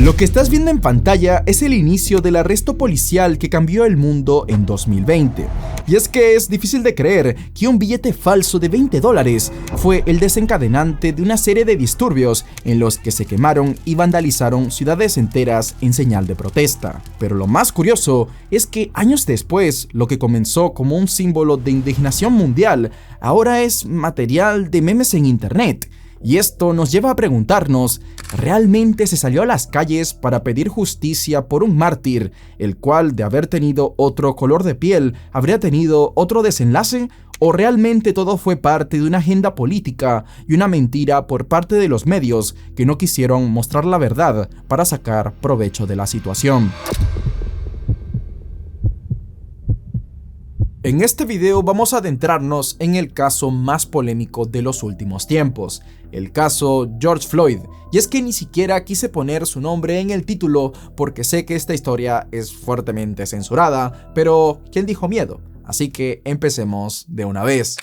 Lo que estás viendo en pantalla es el inicio del arresto policial que cambió el mundo en 2020. Y es que es difícil de creer que un billete falso de $20 fue el desencadenante de una serie de disturbios en los que se quemaron y vandalizaron ciudades enteras en señal de protesta. Pero lo más curioso es que años después, lo que comenzó como un símbolo de indignación mundial, ahora es material de memes en internet. Y esto nos lleva a preguntarnos, ¿realmente se salió a las calles para pedir justicia por un mártir, el cual de haber tenido otro color de piel habría tenido otro desenlace? ¿O realmente todo fue parte de una agenda política y una mentira por parte de los medios que no quisieron mostrar la verdad para sacar provecho de la situación? En este video vamos a adentrarnos en el caso más polémico de los últimos tiempos, el caso George Floyd. Y es que ni siquiera quise poner su nombre en el título porque sé que esta historia es fuertemente censurada, pero ¿quién dijo miedo? Así que empecemos de una vez.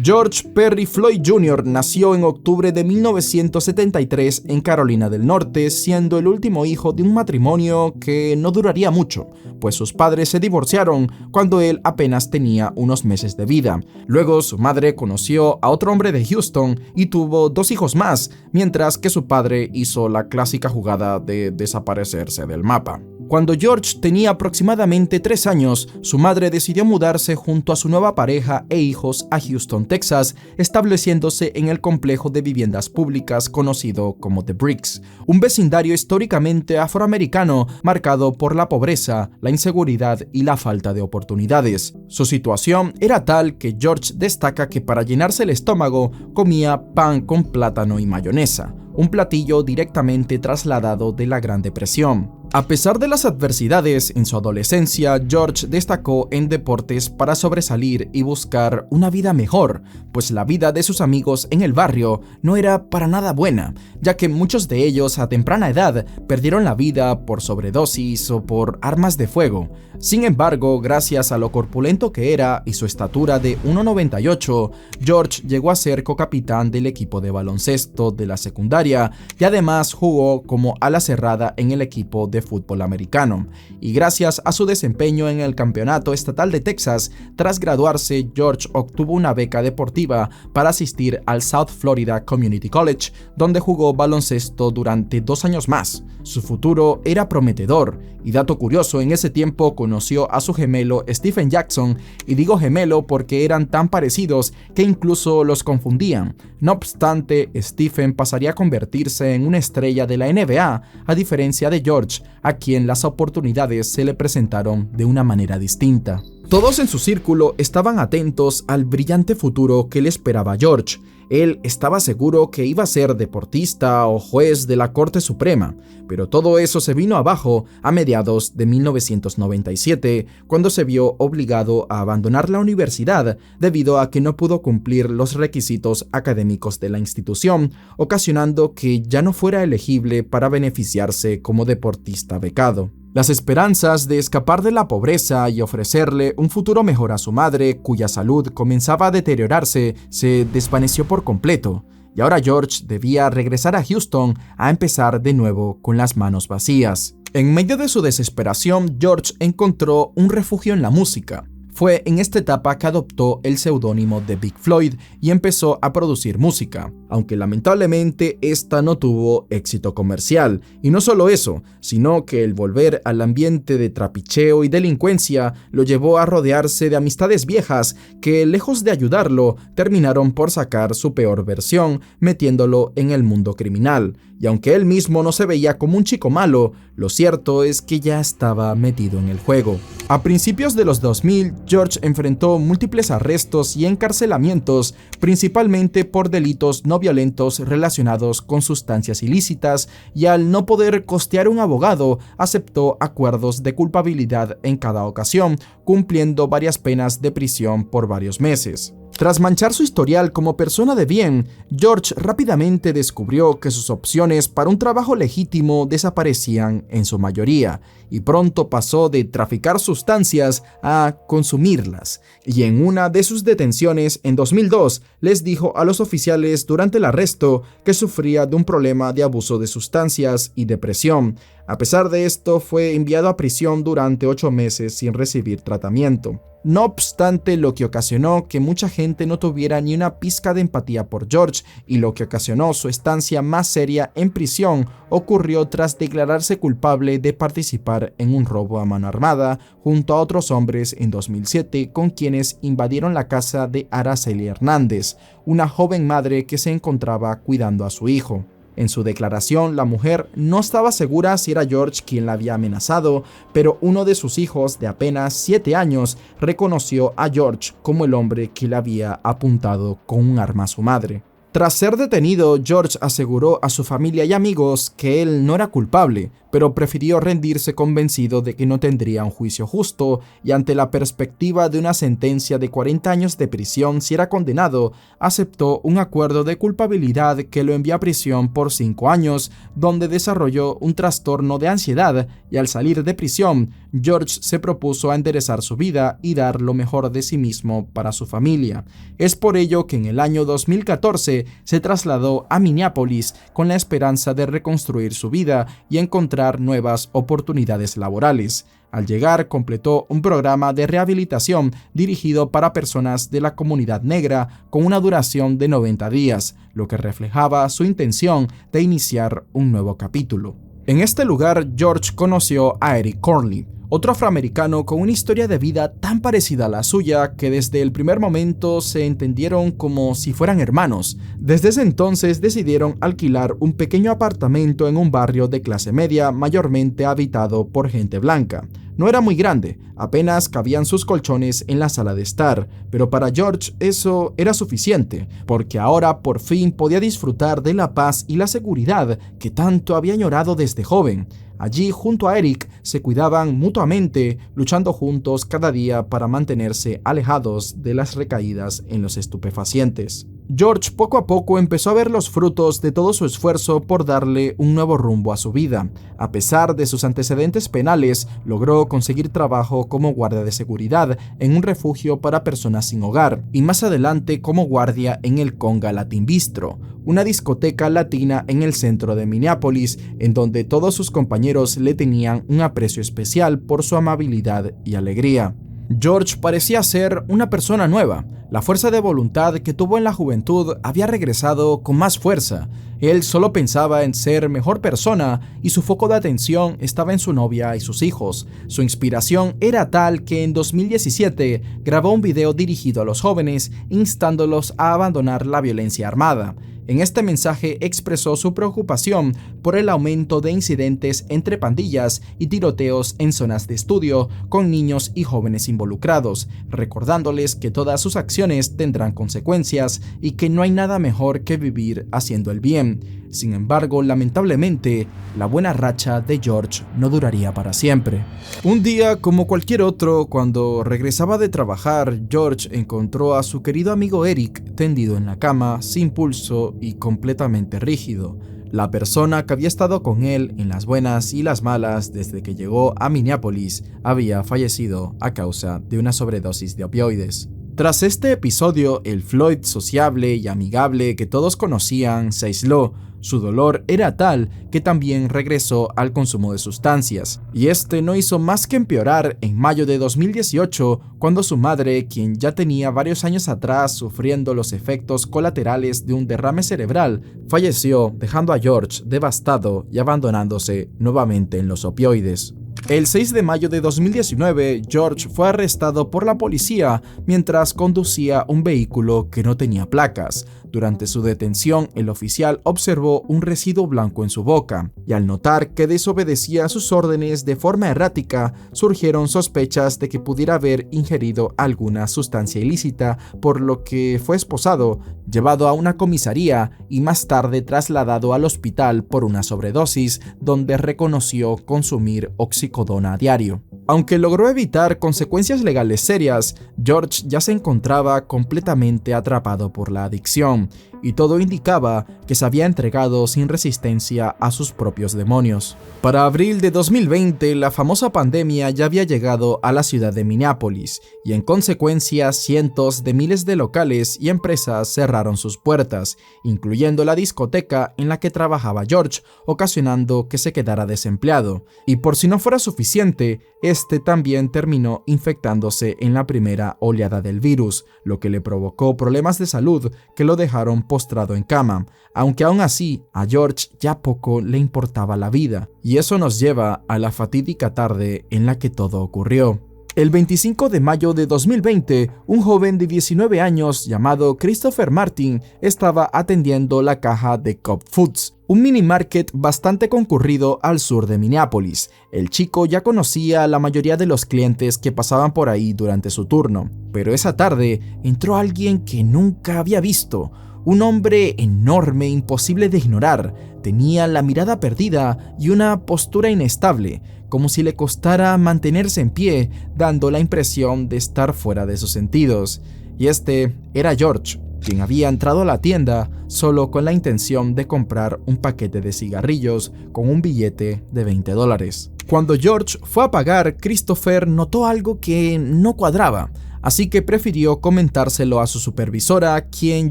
George Perry Floyd Jr. nació en octubre de 1973 en Carolina del Norte, siendo el último hijo de un matrimonio que no duraría mucho, pues sus padres se divorciaron cuando él apenas tenía unos meses de vida. Luego su madre conoció a otro hombre de Houston y tuvo 2 hijos más, mientras que su padre hizo la clásica jugada de desaparecerse del mapa. Cuando George tenía aproximadamente 3 años, su madre decidió mudarse junto a su nueva pareja e hijos a Houston, Texas, estableciéndose en el complejo de viviendas públicas conocido como The Bricks, un vecindario históricamente afroamericano marcado por la pobreza, la inseguridad y la falta de oportunidades. Su situación era tal que George destaca que para llenarse el estómago comía pan con plátano y mayonesa, un platillo directamente trasladado de la Gran Depresión. A pesar de las adversidades en su adolescencia, George destacó en deportes para sobresalir y buscar una vida mejor, pues la vida de sus amigos en el barrio no era para nada buena, ya que muchos de ellos a temprana edad perdieron la vida por sobredosis o por armas de fuego. Sin embargo, gracias a lo corpulento que era y su estatura de 1,98, George llegó a ser cocapitán del equipo de baloncesto de la secundaria y además jugó como ala cerrada en el equipo de fútbol americano. Y gracias a su desempeño en el campeonato estatal de Texas, tras graduarse, George obtuvo una beca deportiva para asistir al South Florida Community College, donde jugó baloncesto durante 2 años más. Su futuro era prometedor, y dato curioso, en ese tiempo conoció a su gemelo Stephen Jackson, y digo gemelo porque eran tan parecidos que incluso los confundían. No obstante, Stephen pasaría a convertirse en una estrella de la NBA, a diferencia de George, a quien las oportunidades se le presentaron de una manera distinta. Todos en su círculo estaban atentos al brillante futuro que le esperaba a George. Él estaba seguro que iba a ser deportista o juez de la Corte Suprema, pero todo eso se vino abajo a mediados de 1997, cuando se vio obligado a abandonar la universidad debido a que no pudo cumplir los requisitos académicos de la institución, ocasionando que ya no fuera elegible para beneficiarse como deportista becado. Las esperanzas de escapar de la pobreza y ofrecerle un futuro mejor a su madre, cuya salud comenzaba a deteriorarse, se desvaneció por completo, y ahora George debía regresar a Houston a empezar de nuevo con las manos vacías. En medio de su desesperación, George encontró un refugio en la música. Fue en esta etapa que adoptó el seudónimo de Big Floyd y empezó a producir música, aunque lamentablemente esta no tuvo éxito comercial. Y no solo eso, sino que el volver al ambiente de trapicheo y delincuencia lo llevó a rodearse de amistades viejas que, lejos de ayudarlo, terminaron por sacar su peor versión, metiéndolo en el mundo criminal. Y aunque él mismo no se veía como un chico malo, lo cierto es que ya estaba metido en el juego. A principios de los 2000, George enfrentó múltiples arrestos y encarcelamientos, principalmente por delitos no violentos relacionados con sustancias ilícitas, y al no poder costear un abogado, aceptó acuerdos de culpabilidad en cada ocasión, cumpliendo varias penas de prisión por varios meses. Tras manchar su historial como persona de bien, George rápidamente descubrió que sus opciones para un trabajo legítimo desaparecían en su mayoría, y pronto pasó de traficar sustancias a consumirlas. Y en una de sus detenciones en 2002, les dijo a los oficiales durante el arresto que sufría de un problema de abuso de sustancias y depresión, A pesar de esto, fue enviado a prisión durante 8 meses sin recibir tratamiento. No obstante, lo que ocasionó que mucha gente no tuviera ni una pizca de empatía por George, y lo que ocasionó su estancia más seria en prisión ocurrió tras declararse culpable de participar en un robo a mano armada junto a otros hombres en 2007 con quienes invadieron la casa de Araceli Hernández, una joven madre que se encontraba cuidando a su hijo. En su declaración, la mujer no estaba segura si era George quien la había amenazado, pero uno de sus hijos, de apenas 7 años, reconoció a George como el hombre que le había apuntado con un arma a su madre. Tras ser detenido, George aseguró a su familia y amigos que él no era culpable, pero prefirió rendirse convencido de que no tendría un juicio justo, y ante la perspectiva de una sentencia de 40 años de prisión si era condenado, aceptó un acuerdo de culpabilidad que lo envió a prisión por 5 años, donde desarrolló un trastorno de ansiedad, y al salir de prisión, George se propuso a enderezar su vida y dar lo mejor de sí mismo para su familia. Es por ello que en el año 2014 se trasladó a Minneapolis con la esperanza de reconstruir su vida y encontrar nuevas oportunidades laborales. Al llegar, completó un programa de rehabilitación dirigido para personas de la comunidad negra con una duración de 90 días, lo que reflejaba su intención de iniciar un nuevo capítulo. En este lugar, George conoció a Eric Corley, otro afroamericano con una historia de vida tan parecida a la suya que desde el primer momento se entendieron como si fueran hermanos. Desde ese entonces decidieron alquilar un pequeño apartamento en un barrio de clase media mayormente habitado por gente blanca. No era muy grande, apenas cabían sus colchones en la sala de estar, pero para George eso era suficiente, porque ahora por fin podía disfrutar de la paz y la seguridad que tanto había añorado desde joven. Allí, junto a Eric, se cuidaban mutuamente, luchando juntos cada día para mantenerse alejados de las recaídas en los estupefacientes. George poco a poco empezó a ver los frutos de todo su esfuerzo por darle un nuevo rumbo a su vida. A pesar de sus antecedentes penales, logró conseguir trabajo como guardia de seguridad en un refugio para personas sin hogar y más adelante como guardia en el Conga Latin Bistro, una discoteca latina en el centro de Minneapolis, en donde todos sus compañeros le tenían un aprecio especial por su amabilidad y alegría. George parecía ser una persona nueva. La fuerza de voluntad que tuvo en la juventud había regresado con más fuerza. Él solo pensaba en ser mejor persona y su foco de atención estaba en su novia y sus hijos. Su inspiración era tal que en 2017 grabó un video dirigido a los jóvenes instándolos a abandonar la violencia armada. En este mensaje expresó su preocupación por el aumento de incidentes entre pandillas y tiroteos en zonas de estudio con niños y jóvenes involucrados, recordándoles que todas sus acciones tendrán consecuencias y que no hay nada mejor que vivir haciendo el bien. Sin embargo, lamentablemente, la buena racha de George no duraría para siempre. Un día, como cualquier otro, cuando regresaba de trabajar, George encontró a su querido amigo Eric tendido en la cama, sin pulso y completamente rígido. La persona que había estado con él en las buenas y las malas desde que llegó a Minneapolis había fallecido a causa de una sobredosis de opioides. Tras este episodio, el Floyd sociable y amigable que todos conocían se aisló. Su dolor era tal que también regresó al consumo de sustancias, y este no hizo más que empeorar en mayo de 2018, cuando su madre, quien ya tenía varios años atrás sufriendo los efectos colaterales de un derrame cerebral, falleció, dejando a George devastado y abandonándose nuevamente en los opioides. El 6 de mayo de 2019, George fue arrestado por la policía mientras conducía un vehículo que no tenía placas. Durante su detención, el oficial observó un residuo blanco en su boca, y al notar que desobedecía sus órdenes de forma errática, surgieron sospechas de que pudiera haber ingerido alguna sustancia ilícita, por lo que fue esposado, llevado a una comisaría y más tarde trasladado al hospital por una sobredosis, donde reconoció consumir oxicodona a diario. Aunque logró evitar consecuencias legales serias, George ya se encontraba completamente atrapado por la adicción, y todo indicaba que se había entregado sin resistencia a sus propios demonios. Para abril de 2020, la famosa pandemia ya había llegado a la ciudad de Minneapolis y en consecuencia cientos de miles de locales y empresas cerraron sus puertas, incluyendo la discoteca en la que trabajaba George, ocasionando que se quedara desempleado. Y por si no fuera suficiente, este también terminó infectándose en la primera oleada del virus, lo que le provocó problemas de salud que lo dejaron postrado en cama, aunque aún así a George ya poco le importaba la vida. Y eso nos lleva a la fatídica tarde en la que todo ocurrió. El 25 de mayo de 2020, un joven de 19 años llamado Christopher Martin estaba atendiendo la caja de Cobb Foods, un mini market bastante concurrido al sur de Minneapolis. El chico ya conocía a la mayoría de los clientes que pasaban por ahí durante su turno, pero esa tarde entró alguien que nunca había visto. Un hombre enorme, imposible de ignorar, tenía la mirada perdida y una postura inestable, como si le costara mantenerse en pie, dando la impresión de estar fuera de sus sentidos. Y este era George, quien había entrado a la tienda solo con la intención de comprar un paquete de cigarrillos con un billete de $20. Cuando George fue a pagar, Christopher notó algo que no cuadraba, así que prefirió comentárselo a su supervisora, quien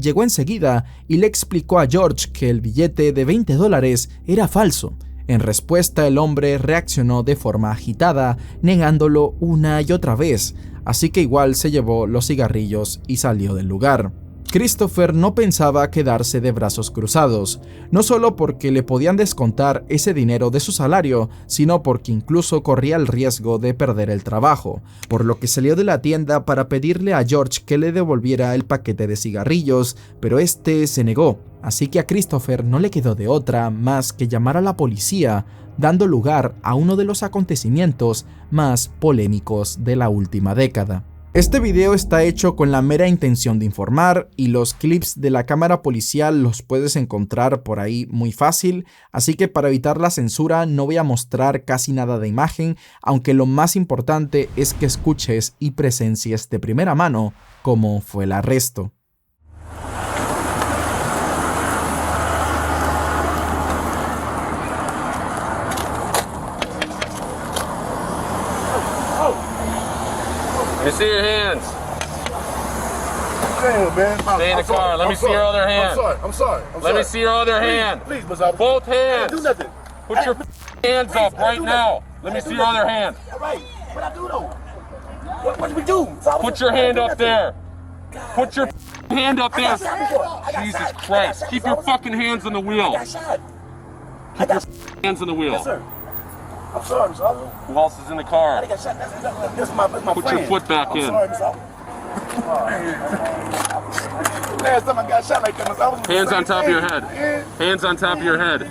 llegó enseguida y le explicó a George que el billete de $20 era falso. En respuesta, el hombre reaccionó de forma agitada, negándolo una y otra vez, así que igual se llevó los cigarrillos y salió del lugar. Christopher no pensaba quedarse de brazos cruzados, no solo porque le podían descontar ese dinero de su salario, sino porque incluso corría el riesgo de perder el trabajo, por lo que salió de la tienda para pedirle a George que le devolviera el paquete de cigarrillos, pero este se negó, así que a Christopher no le quedó de otra más que llamar a la policía, dando lugar a uno de los acontecimientos más polémicos de la última década. Este video está hecho con la mera intención de informar y los clips de la cámara policial los puedes encontrar por ahí muy fácil, así que para evitar la censura no voy a mostrar casi nada de imagen, aunque lo más importante es que escuches y presencies de primera mano cómo fue el arresto. Let me see your hands. Damn, man. Stay in the car. Let me see your other hand. I'm sorry. Let me see your other hand. Please, Miss Officer. Both I didn't hands. do nothing. Put your hands up right now. Let me see your other hand. All right. What I do though? What did we do? Put your hand up there. Put your hand up there. Jesus Christ. Keep your fucking hands on the wheel. I got shot. Keep your hands on the wheel. Yes, sir. I'm sorry, Miss Officer. Who else is in the car? I got shot. This is my Put friend. your foot back I'm in. sorry, Miss Officer. Last time I got shot like that, Miss Officer. Hands on top of your head. Hands on top of your head.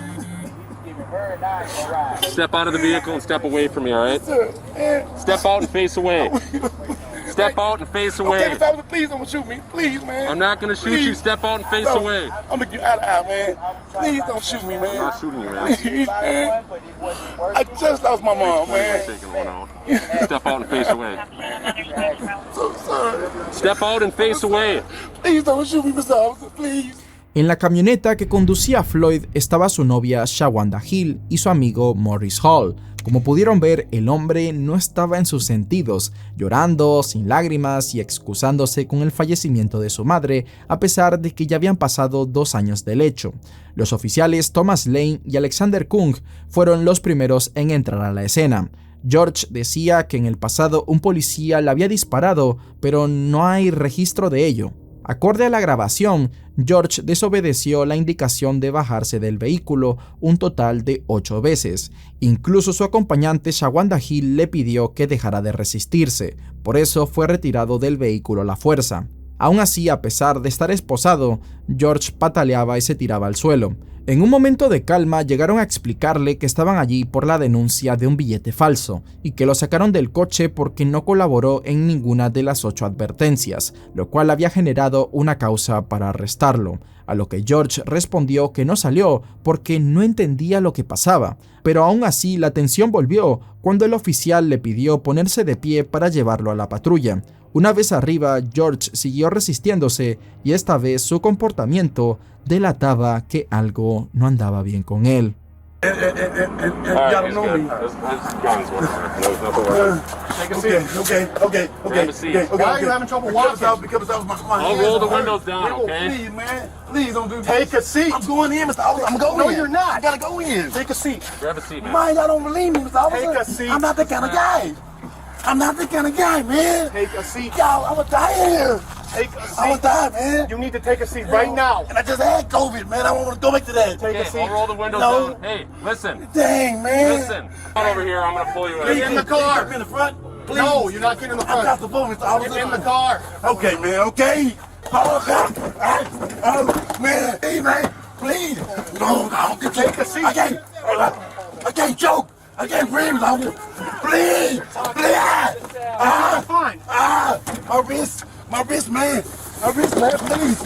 Step out of the vehicle and step away from me, all right? Step out and face away. Step out and face away. Okay, Miss Officer, please don't shoot me. Please, man. I'm not gonna shoot you. Step out and face away. I'm gonna get out of eye, man. Please don't shoot me, man. I'm not shooting you, man. Please, man. I just lost my mom, man. Taking one out. Step out and face away. So sorry. Step out and face away. Please don't shoot me, Mr. Officer, please. En la camioneta que conducía Floyd estaba su novia Shawanda Hill y su amigo Morris Hall. Como pudieron ver, el hombre no estaba en sus sentidos, llorando, sin lágrimas y excusándose con el fallecimiento de su madre, a pesar de que ya habían pasado 2 años del hecho. Los oficiales Thomas Lane y Alexander Kung fueron los primeros en entrar a la escena. George decía que en el pasado un policía le había disparado, pero no hay registro de ello. Acorde a la grabación, George desobedeció la indicación de bajarse del vehículo un total de 8 veces. Incluso su acompañante Shawanda Hill le pidió que dejara de resistirse, por eso fue retirado del vehículo a la fuerza. Aún así, a pesar de estar esposado, George pataleaba y se tiraba al suelo. En un momento de calma llegaron a explicarle que estaban allí por la denuncia de un billete falso y que lo sacaron del coche porque no colaboró en ninguna de las 8 advertencias, lo cual había generado una causa para arrestarlo. a lo que George respondió que no salió porque no entendía lo que pasaba, pero aún así la tensión volvió cuando el oficial le pidió ponerse de pie para llevarlo a la patrulla. Una vez arriba, George siguió resistiéndose y esta vez su comportamiento delataba que algo no andaba bien con él. Y'all don't know me. Okay. Why are you having trouble walking? Because that was my I'll roll the windows down, okay? Please, man. Please don't do Take a seat. I'm going in, Mr. Officer. I'm going in. No, you're not. I gotta go in. Take a seat. Grab a seat, man. Man, y'all don't believe me, Mr. Officer. Take a seat. I'm not that kind of guy. I'm not that kind of guy, man. Take a seat. Y'all, I'm gonna die here. Take a I'm gonna seat. die, man. You need to take a seat right now. And I just had COVID, man. I don't want to go back to that. Take a seat. I'll roll the windows No. down. Hey, listen. Dang, man. Listen. Come on over here. I'm gonna pull you Please, in. get in the car. Get in the front. Please. No, you're not getting in the I'm front. not the phone, Mr. Officer. Get in the car. Okay, man. Okay. Oh, man. Hey, man. Please. No, no. Take a seat. I can't choke. I can't breathe, Mr. Officer. Please. Please. Fine. My wrist, man. My wrist, man, please.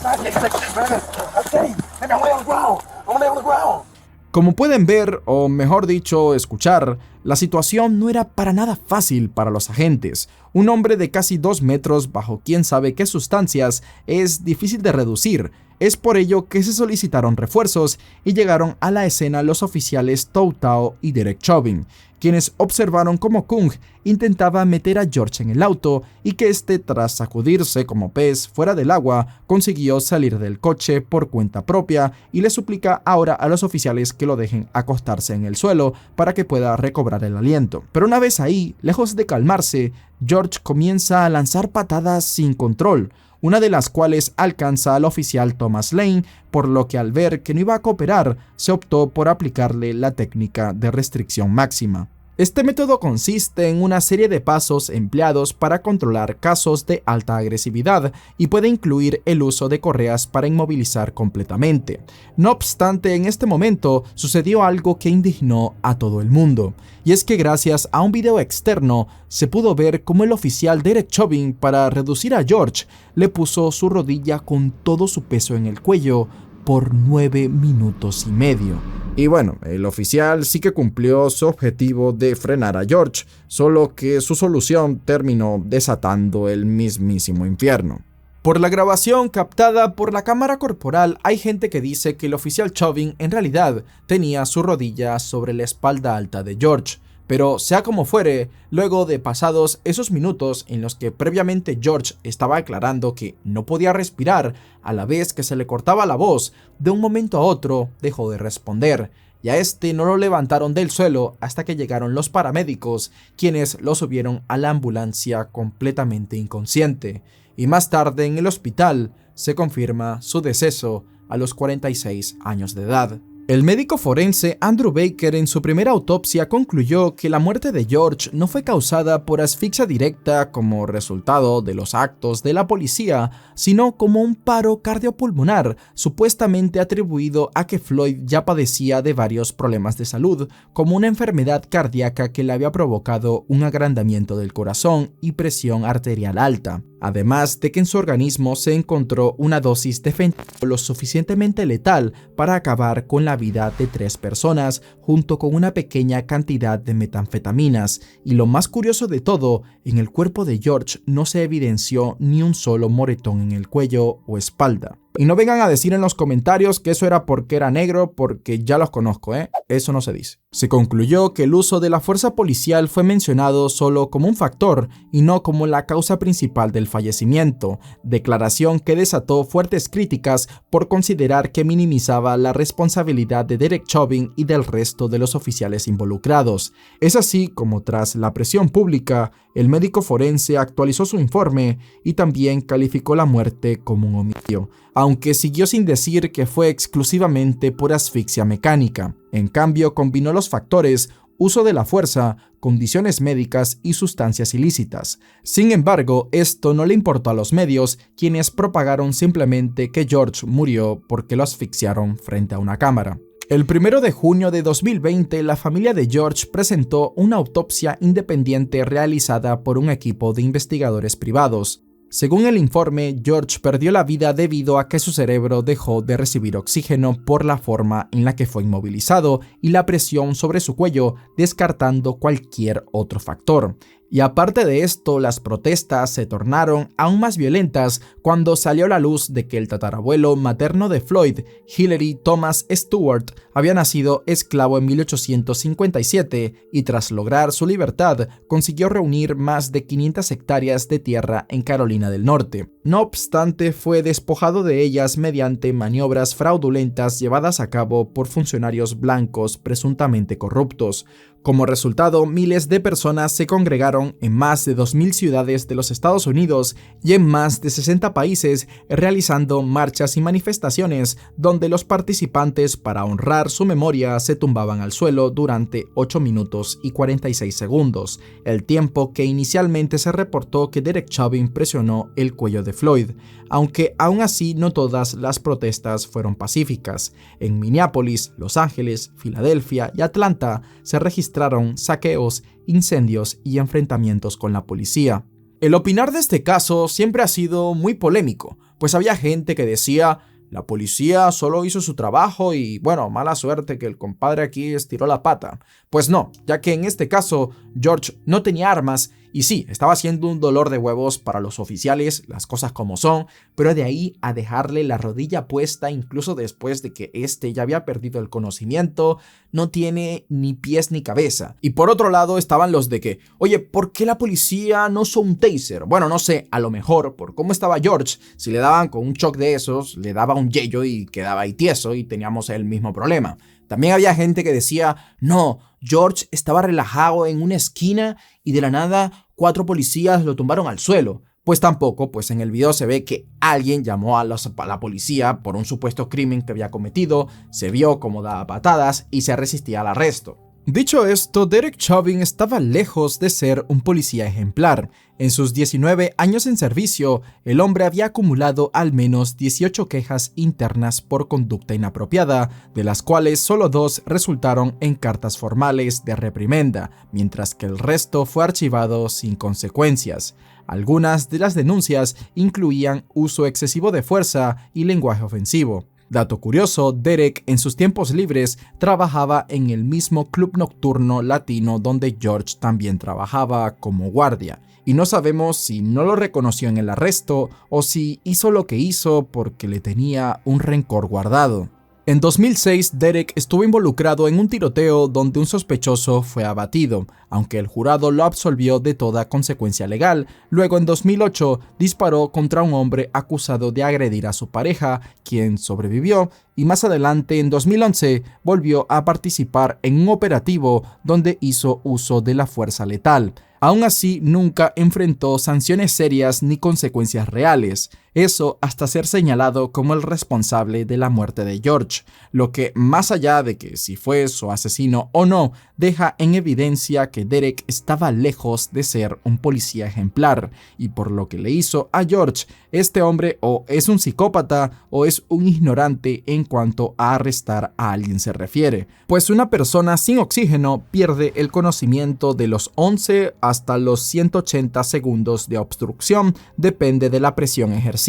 I can't take that, man. I can't. I'm gonna lay on the ground. I'm gonna lay on the ground. Como pueden ver, o mejor dicho, escuchar, la situación no era para nada fácil para los agentes. Un hombre de casi 2 metros bajo quién sabe qué sustancias es difícil de reducir. Es por ello que se solicitaron refuerzos y llegaron a la escena los oficiales Tou Thao y Derek Chauvin, quienes observaron cómo Kung intentaba meter a George en el auto y que este, tras sacudirse como pez fuera del agua, consiguió salir del coche por cuenta propia y le suplica ahora a los oficiales que lo dejen acostarse en el suelo para que pueda recobrar el aliento. Pero una vez ahí, lejos de calmarse, George comienza a lanzar patadas sin control, una de las cuales alcanza al oficial Thomas Lane, por lo que al ver que no iba a cooperar, se optó por aplicarle la técnica de restricción máxima. Este método consiste en una serie de pasos empleados para controlar casos de alta agresividad y puede incluir el uso de correas para inmovilizar completamente. No obstante, en este momento sucedió algo que indignó a todo el mundo, y es que gracias a un video externo se pudo ver cómo el oficial Derek Chauvin, para reducir a George, le puso su rodilla con todo su peso en el cuello por 9 minutos y medio. Y bueno, el oficial sí que cumplió su objetivo de frenar a George, solo que su solución terminó desatando el mismísimo infierno. Por la grabación captada por la cámara corporal, hay gente que dice que el oficial Chauvin en realidad tenía su rodilla sobre la espalda alta de George. Pero sea como fuere, luego de pasados esos minutos en los que previamente George estaba aclarando que no podía respirar a la vez que se le cortaba la voz, de un momento a otro dejó de responder, y a este no lo levantaron del suelo hasta que llegaron los paramédicos, quienes lo subieron a la ambulancia completamente inconsciente, y más tarde en el hospital se confirma su deceso a los 46 años de edad. El médico forense Andrew Baker en su primera autopsia concluyó que la muerte de George no fue causada por asfixia directa como resultado de los actos de la policía, sino como un paro cardiopulmonar supuestamente atribuido a que Floyd ya padecía de varios problemas de salud, como una enfermedad cardíaca que le había provocado un agrandamiento del corazón y presión arterial alta. Además de que en su organismo se encontró una dosis de fentanilo lo suficientemente letal para acabar con la vida de 3 personas, junto con una pequeña cantidad de metanfetaminas, y lo más curioso de todo, en el cuerpo de George no se evidenció ni un solo moretón en el cuello o espalda. Y no vengan a decir en los comentarios que eso era porque era negro, porque ya los conozco, eso no se dice. Se concluyó que el uso de la fuerza policial fue mencionado solo como un factor y no como la causa principal del fallecimiento, declaración que desató fuertes críticas por considerar que minimizaba la responsabilidad de Derek Chauvin y del resto de los oficiales involucrados. Es así como, tras la presión pública, el médico forense actualizó su informe y también calificó la muerte como un homicidio, aunque siguió sin decir que fue exclusivamente por asfixia mecánica. En cambio, combinó los factores uso de la fuerza, condiciones médicas y sustancias ilícitas. Sin embargo, esto no le importó a los medios, quienes propagaron simplemente que George murió porque lo asfixiaron frente a una cámara. El 1 de junio de 2020, la familia de George presentó una autopsia independiente realizada por un equipo de investigadores privados. Según el informe, George perdió la vida debido a que su cerebro dejó de recibir oxígeno por la forma en la que fue inmovilizado y la presión sobre su cuello, descartando cualquier otro factor. Y aparte de esto, las protestas se tornaron aún más violentas cuando salió a la luz de que el tatarabuelo materno de Floyd, Hillary Thomas Stewart, había nacido esclavo en 1857 y tras lograr su libertad consiguió reunir más de 500 hectáreas de tierra en Carolina del Norte. No obstante, fue despojado de ellas mediante maniobras fraudulentas llevadas a cabo por funcionarios blancos presuntamente corruptos. Como resultado, miles de personas se congregaron en más de 2.000 ciudades de los Estados Unidos y en más de 60 países realizando marchas y manifestaciones donde los participantes, para honrar su memoria, se tumbaban al suelo durante 8 minutos y 46 segundos, el tiempo que inicialmente se reportó que Derek Chauvin presionó el cuello de Floyd, aunque aún así no todas las protestas fueron pacíficas. En Minneapolis, Los Ángeles, Filadelfia y Atlanta se registraron saqueos, incendios y enfrentamientos con la policía. El opinar de este caso siempre ha sido muy polémico, pues había gente que decía: la policía solo hizo su trabajo y bueno, mala suerte que el compadre aquí estiró la pata. Pues no, ya que en este caso George no tenía armas y sí, estaba siendo un dolor de huevos para los oficiales, las cosas como son, pero de ahí a dejarle la rodilla puesta incluso después de que este ya había perdido el conocimiento, no tiene ni pies ni cabeza. Y por otro lado estaban los de que, oye, ¿por qué la policía no usó un taser? Bueno, no sé, a lo mejor por cómo estaba George, si le daban con un shock de esos, le daba un yello y quedaba ahí tieso y teníamos el mismo problema. También había gente que decía, no, George estaba relajado en una esquina y de la nada 4 policías lo tumbaron al suelo. Pues tampoco, pues en el video se ve que alguien llamó a la policía por un supuesto crimen que había cometido, se vio cómo daba patadas y se resistía al arresto. Dicho esto, Derek Chauvin estaba lejos de ser un policía ejemplar. En sus 19 años en servicio, el hombre había acumulado al menos 18 quejas internas por conducta inapropiada, de las cuales solo 2 resultaron en cartas formales de reprimenda, mientras que el resto fue archivado sin consecuencias. Algunas de las denuncias incluían uso excesivo de fuerza y lenguaje ofensivo. Dato curioso, Derek en sus tiempos libres trabajaba en el mismo club nocturno latino donde George también trabajaba como guardia, y no sabemos si no lo reconoció en el arresto o si hizo lo que hizo porque le tenía un rencor guardado. En 2006, Derek estuvo involucrado en un tiroteo donde un sospechoso fue abatido, aunque el jurado lo absolvió de toda consecuencia legal. Luego, en 2008, disparó contra un hombre acusado de agredir a su pareja, quien sobrevivió, y más adelante, en 2011, volvió a participar en un operativo donde hizo uso de la fuerza letal. Aún así, nunca enfrentó sanciones serias ni consecuencias reales, eso hasta ser señalado como el responsable de la muerte de George, lo que, más allá de que si fue su asesino o no, deja en evidencia que Derek estaba lejos de ser un policía ejemplar, y por lo que le hizo a George, este hombre o es un psicópata o es un ignorante en cuanto a arrestar a alguien se refiere, pues una persona sin oxígeno pierde el conocimiento de los 11 hasta los 180 segundos de obstrucción, depende de la presión ejercida.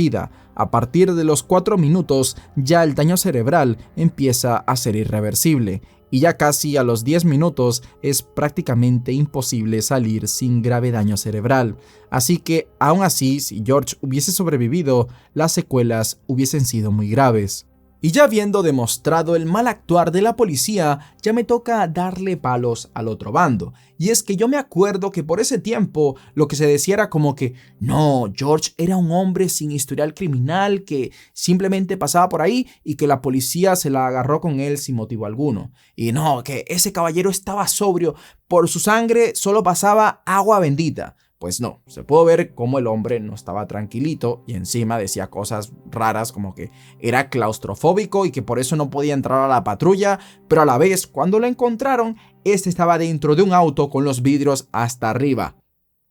A partir de los 4 minutos ya el daño cerebral empieza a ser irreversible y ya casi a los 10 minutos es prácticamente imposible salir sin grave daño cerebral. Así que aún así, si George hubiese sobrevivido, las secuelas hubiesen sido muy graves. Y ya habiendo demostrado el mal actuar de la policía, ya me toca darle palos al otro bando. Y es que yo me acuerdo que por ese tiempo lo que se decía era como que no, George era un hombre sin historial criminal que simplemente pasaba por ahí y que la policía se la agarró con él sin motivo alguno. Y no, que ese caballero estaba sobrio, por su sangre solo pasaba agua bendita. Pues no, se pudo ver cómo el hombre no estaba tranquilito y encima decía cosas raras como que era claustrofóbico y que por eso no podía entrar a la patrulla, pero a la vez cuando lo encontraron, este estaba dentro de un auto con los vidrios hasta arriba.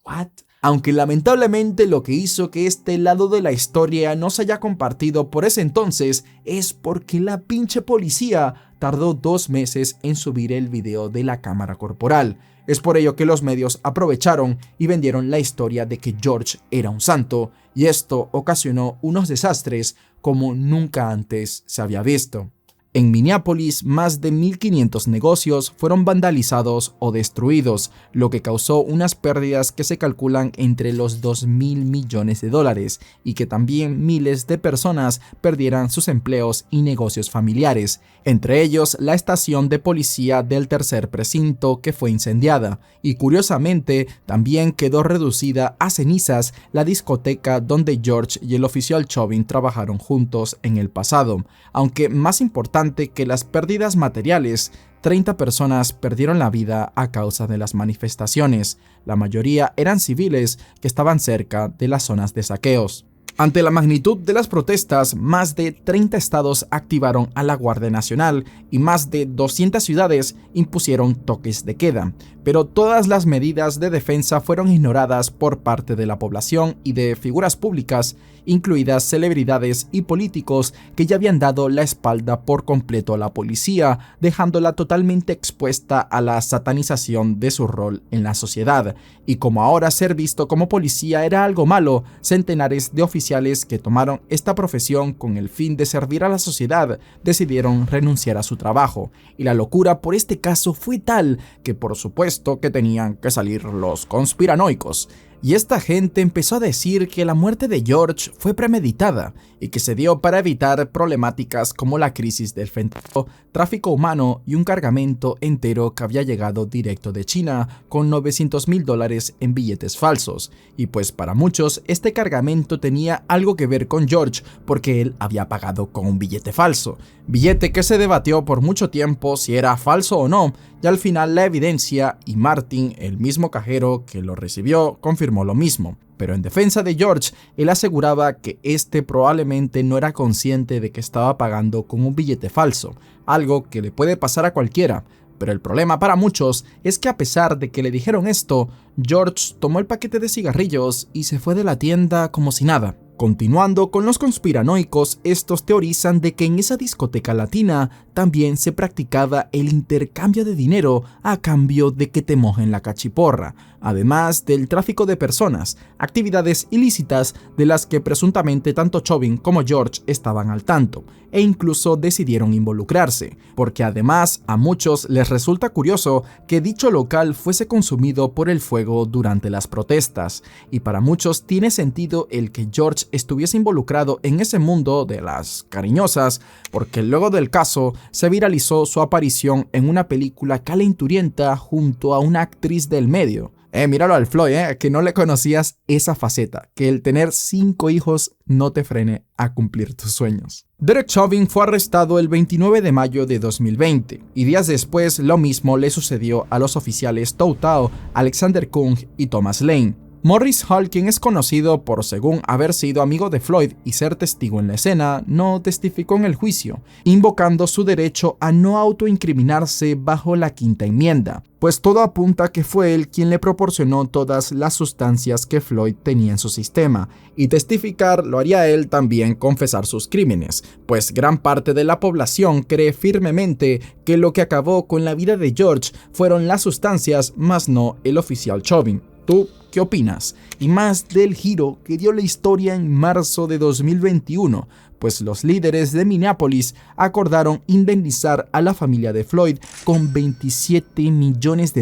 ¿What? Aunque lamentablemente lo que hizo que este lado de la historia no se haya compartido por ese entonces es porque la pinche policía tardó 2 meses en subir el video de la cámara corporal. Es por ello que los medios aprovecharon y vendieron la historia de que George era un santo, y esto ocasionó unos desastres como nunca antes se había visto. En Minneapolis, más de 1.500 negocios fueron vandalizados o destruidos, lo que causó unas pérdidas que se calculan entre los $2.000 millones y que también miles de personas perdieran sus empleos y negocios familiares, entre ellos la estación de policía del tercer precinto que fue incendiada, y curiosamente también quedó reducida a cenizas la discoteca donde George y el oficial Chauvin trabajaron juntos en el pasado, aunque más importante que las pérdidas materiales, 30 personas perdieron la vida a causa de las manifestaciones. La mayoría eran civiles que estaban cerca de las zonas de saqueos. Ante la magnitud de las protestas, más de 30 estados activaron a la Guardia Nacional y más de 200 ciudades impusieron toques de queda, pero todas las medidas de defensa fueron ignoradas por parte de la población y de figuras públicas, incluidas celebridades y políticos que ya habían dado la espalda por completo a la policía, dejándola totalmente expuesta a la satanización de su rol en la sociedad. Y como ahora ser visto como policía era algo malo, centenares de oficiales que tomaron esta profesión con el fin de servir a la sociedad decidieron renunciar a su trabajo, y la locura por este caso fue tal que por supuesto que tenían que salir los conspiranoicos. Y esta gente empezó a decir que la muerte de George fue premeditada y que se dio para evitar problemáticas como la crisis del fentanilo, tráfico humano y un cargamento entero que había llegado directo de China con $900.000 en billetes falsos. Y pues para muchos este cargamento tenía algo que ver con George porque él había pagado con un billete falso. Billete que se debatió por mucho tiempo si era falso o no, y al final la evidencia y Martin, el mismo cajero que lo recibió, confirmó lo mismo. Pero en defensa de George, él aseguraba que este probablemente no era consciente de que estaba pagando con un billete falso, algo que le puede pasar a cualquiera. Pero el problema para muchos es que a pesar de que le dijeron esto, George tomó el paquete de cigarrillos y se fue de la tienda como si nada. Continuando con los conspiranoicos, estos teorizan de que en esa discoteca latina también se practicaba el intercambio de dinero a cambio de que te mojen la cachiporra, además del tráfico de personas, actividades ilícitas de las que presuntamente tanto Chauvin como George estaban al tanto, e incluso decidieron involucrarse, porque además a muchos les resulta curioso que dicho local fuese consumido por el fuego durante las protestas, y para muchos tiene sentido el que George estuviese involucrado en ese mundo de las cariñosas, porque luego del caso se viralizó su aparición en una película calenturienta junto a una actriz del medio. Míralo al Floyd, que no le conocías esa faceta, que el tener 5 hijos no te frene a cumplir tus sueños. Derek Chauvin fue arrestado el 29 de mayo de 2020, y días después lo mismo le sucedió a los oficiales Tou Thao, Alexander Kung y Thomas Lane. Morris Hall, quien es conocido por, según haber sido amigo de Floyd y ser testigo en la escena, no testificó en el juicio, invocando su derecho a no autoincriminarse bajo la Quinta Enmienda, pues todo apunta que fue él quien le proporcionó todas las sustancias que Floyd tenía en su sistema, y testificar lo haría él también confesar sus crímenes, pues gran parte de la población cree firmemente que lo que acabó con la vida de George fueron las sustancias, más no el oficial Chauvin. ¿Tú qué opinas? Y más del giro que dio la historia en marzo de 2021, pues los líderes de Minneapolis acordaron indemnizar a la familia de Floyd con $27 millones,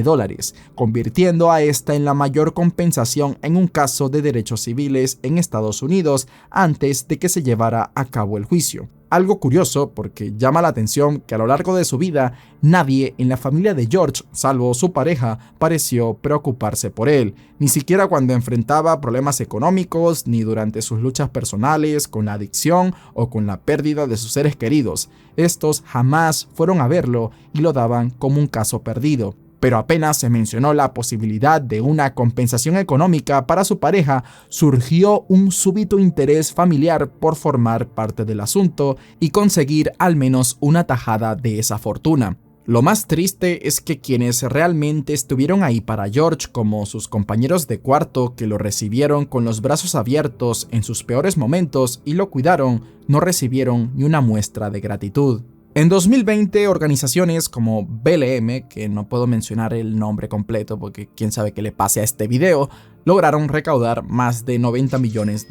convirtiendo a esta en la mayor compensación en un caso de derechos civiles en Estados Unidos antes de que se llevara a cabo el juicio. Algo curioso porque llama la atención que a lo largo de su vida nadie en la familia de George, salvo su pareja, pareció preocuparse por él, ni siquiera cuando enfrentaba problemas económicos, ni durante sus luchas personales con la adicción o con la pérdida de sus seres queridos. Estos jamás fueron a verlo y lo daban como un caso perdido. Pero apenas se mencionó la posibilidad de una compensación económica para su pareja, surgió un súbito interés familiar por formar parte del asunto y conseguir al menos una tajada de esa fortuna. Lo más triste es que quienes realmente estuvieron ahí para George, como sus compañeros de cuarto que lo recibieron con los brazos abiertos en sus peores momentos y lo cuidaron, no recibieron ni una muestra de gratitud. En 2020, organizaciones como BLM, que no puedo mencionar el nombre completo porque quién sabe qué le pase a este video, lograron recaudar más de $90 millones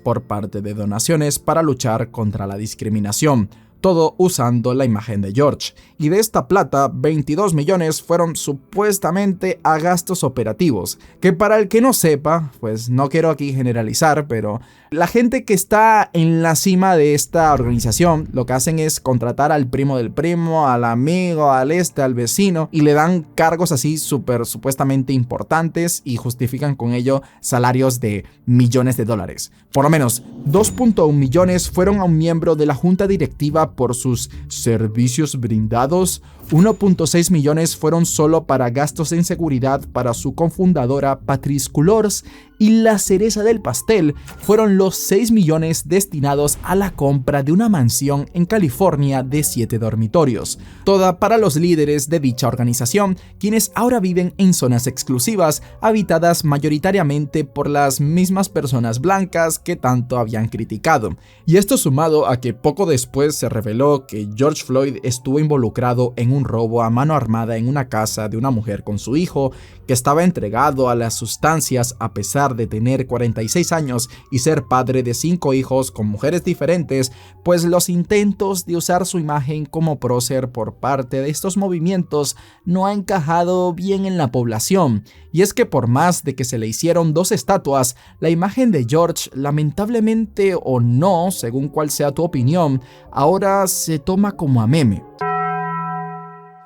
por parte de donaciones para luchar contra la discriminación. Todo usando la imagen de George, y de esta plata 22 millones fueron supuestamente a gastos operativos, que para el que no sepa, pues no quiero aquí generalizar, pero la gente que está en la cima de esta organización lo que hacen es contratar al primo del primo, al amigo, al vecino, y le dan cargos así supuestamente importantes y justifican con ello salarios de millones de dólares. Por lo menos 2.1 millones fueron a un miembro de la junta directiva por sus servicios brindados, 1.6 millones fueron solo para gastos en seguridad para su cofundadora Patrisse Cullors, y la cereza del pastel fueron los 6 millones destinados a la compra de una mansión en California de 7 dormitorios, toda para los líderes de dicha organización, quienes ahora viven en zonas exclusivas, habitadas mayoritariamente por las mismas personas blancas que tanto habían criticado. Y esto sumado a que poco después se reveló que George Floyd estuvo involucrado en un robo a mano armada en una casa de una mujer con su hijo, que estaba entregado a las sustancias a pesar de tener 46 años y ser padre de 5 hijos con mujeres diferentes, pues los intentos de usar su imagen como prócer por parte de estos movimientos no ha encajado bien en la población. Y es que por más de que se le hicieron 2 estatuas, la imagen de George, lamentablemente o no, según cuál sea tu opinión, ahora se toma como a meme.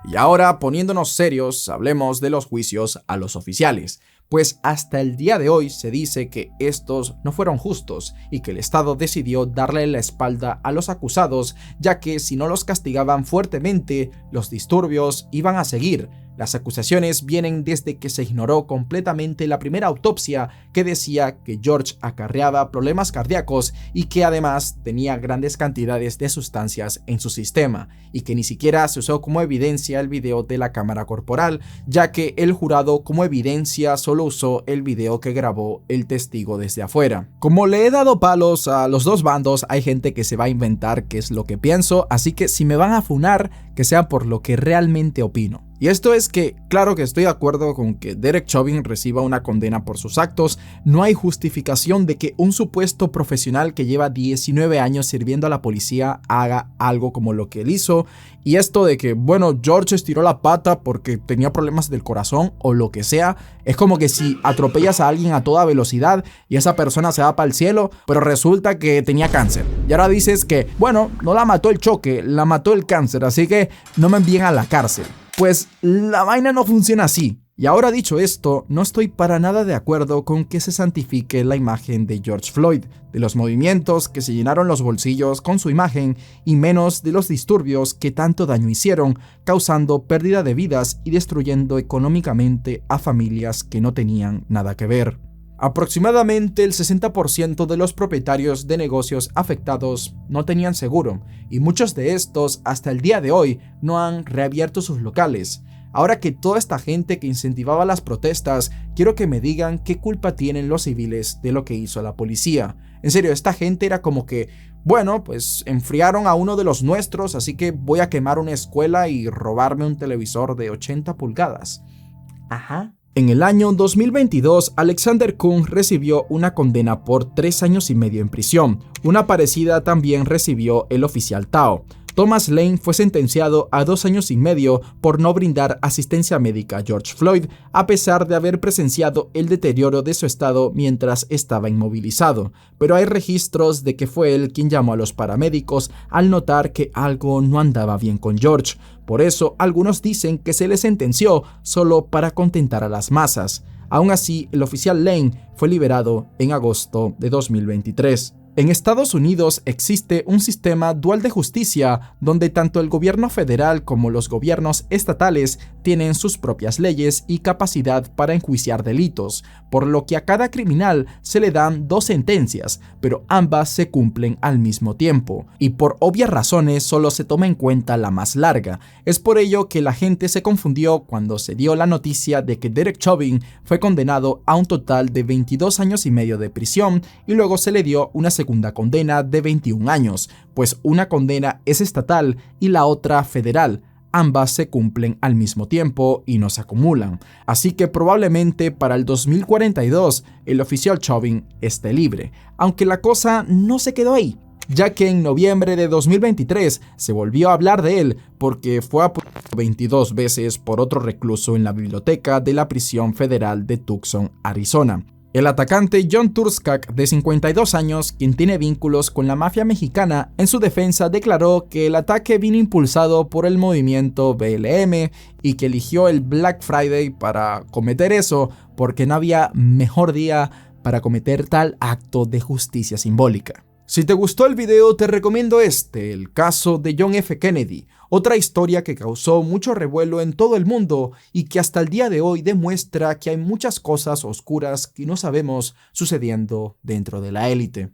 Y ahora, poniéndonos serios, hablemos de los juicios a los oficiales, pues hasta el día de hoy se dice que estos no fueron justos y que el Estado decidió darle la espalda a los acusados, ya que si no los castigaban fuertemente, los disturbios iban a seguir. Las acusaciones vienen desde que se ignoró completamente la primera autopsia que decía que George acarreaba problemas cardíacos y que además tenía grandes cantidades de sustancias en su sistema, y que ni siquiera se usó como evidencia el video de la cámara corporal, ya que el jurado como evidencia solo usó el video que grabó el testigo desde afuera. Como le he dado palos a los dos bandos, hay gente que se va a inventar qué es lo que pienso, así que si me van a funar, que sea por lo que realmente opino. Y esto es que, claro que estoy de acuerdo con que Derek Chauvin reciba una condena por sus actos. No hay justificación de que un supuesto profesional que lleva 19 años sirviendo a la policía haga algo como lo que él hizo. Y esto de que, bueno, George estiró la pata porque tenía problemas del corazón o lo que sea, es como que si atropellas a alguien a toda velocidad y esa persona se va para el cielo, pero resulta que tenía cáncer. Y ahora dices que, bueno, no la mató el choque, la mató el cáncer, así que no me envíen a la cárcel. Pues la vaina no funciona así. Y ahora dicho esto, no estoy para nada de acuerdo con que se santifique la imagen de George Floyd, de los movimientos que se llenaron los bolsillos con su imagen y menos de los disturbios que tanto daño hicieron, causando pérdida de vidas y destruyendo económicamente a familias que no tenían nada que ver. Aproximadamente el 60% de los propietarios de negocios afectados no tenían seguro, y muchos de estos hasta el día de hoy no han reabierto sus locales. Ahora que toda esta gente que incentivaba las protestas, quiero que me digan qué culpa tienen los civiles de lo que hizo la policía. En serio, esta gente era como que, bueno, pues enfriaron a uno de los nuestros, así que voy a quemar una escuela y robarme un televisor de 80 pulgadas. Ajá. En el año 2022, Alexander Kuhn recibió una condena por 3 años y medio en prisión. Una parecida también recibió el oficial Tao. Thomas Lane fue sentenciado a 2 años y medio por no brindar asistencia médica a George Floyd, a pesar de haber presenciado el deterioro de su estado mientras estaba inmovilizado. Pero hay registros de que fue él quien llamó a los paramédicos al notar que algo no andaba bien con George. Por eso, algunos dicen que se le sentenció solo para contentar a las masas. Aún así, el oficial Lane fue liberado en agosto de 2023. En Estados Unidos existe un sistema dual de justicia donde tanto el gobierno federal como los gobiernos estatales tienen sus propias leyes y capacidad para enjuiciar delitos, por lo que a cada criminal se le dan 2 sentencias, pero ambas se cumplen al mismo tiempo, y por obvias razones solo se toma en cuenta la más larga. Es por ello que la gente se confundió cuando se dio la noticia de que Derek Chauvin fue condenado a un total de 22 años y medio de prisión y luego se le dio una segunda condena de 21 años, pues una condena es estatal y la otra federal. Ambas se cumplen al mismo tiempo y no se acumulan, así que probablemente para el 2042 el oficial Chauvin esté libre, aunque la cosa no se quedó ahí, ya que en noviembre de 2023 se volvió a hablar de él porque fue apuñalado 22 veces por otro recluso en la biblioteca de la prisión federal de Tucson, Arizona. El atacante John Turskak, de 52 años, quien tiene vínculos con la mafia mexicana, en su defensa declaró que el ataque vino impulsado por el movimiento BLM y que eligió el Black Friday para cometer eso porque no había mejor día para cometer tal acto de justicia simbólica. Si te gustó el video, te recomiendo el caso de John F. Kennedy, otra historia que causó mucho revuelo en todo el mundo y que hasta el día de hoy demuestra que hay muchas cosas oscuras que no sabemos sucediendo dentro de la élite.